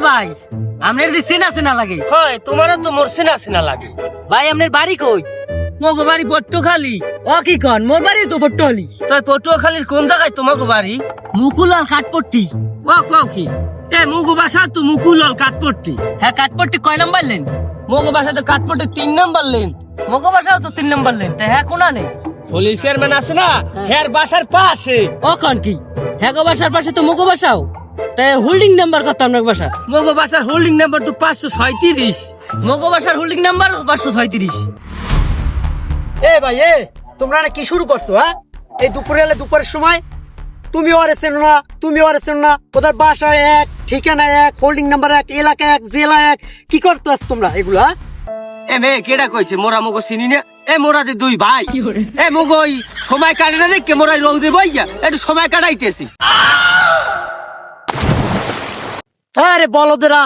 ভাই আপনার যে চেনা চেনা লাগে। হয় তোমারও তো মোর চেনা চেনা লাগে। ভাই আপনার বাড়ি কই? তোমাকে বাড়ি পট্টখালি। ও কি কন, মোর বাড়ি তো পট্টহলি। তাই পটুয়াখালীর কোন জায়গায় তোমাকে বাড়ি? মুকুলাল কাঠপট্টি। ও কও কি এ মুগু বাসা তো মুকুলল কাঠপট্টি। হ্যাঁ কাঠপট্টি কয় নাম্বার লেন? মুগু বাসা তো কাঠপট্টি 3 নাম্বার লেন। মগো বাসাও তো 3 নাম্বার লেন, তাই হ্যাঁ কোনা নেই? পুলিশ চেয়ারম্যান আছে না হের বাসার পাশে। ও কন কি হ্যাঁ গো বাসার পাশে তো মগো বাসাও, তাই হোল্ডিং নাম্বার কত আপনার বাসার? মুগু বাসার হোল্ডিং নাম্বার তো 537। মগো বাসার হোল্ডিং নাম্বার 537। এ ভাই এ তোমরা না কি শুরু করছো? হ্যাঁ এই দুপুরের সময় তুমি ওরে চেনো না, তুমি ওরে চেনো না, ওদের বাসা এক, ঠিকানা এক, হোল্ডিং নাম্বার এক, এলাকা এক, জেলা এক, কি করতে আস তোমরা এগুলো? হ্যাঁ এ মে কেডা কইছে মোরা মুগো চিনি না? এ মোরা যে দুই ভাই। এ মুগো ওই সময় কাটে না দেখে মোরা রৌদে বইয়া একটু সময় কাটাইতেছি। আরে বলদেরা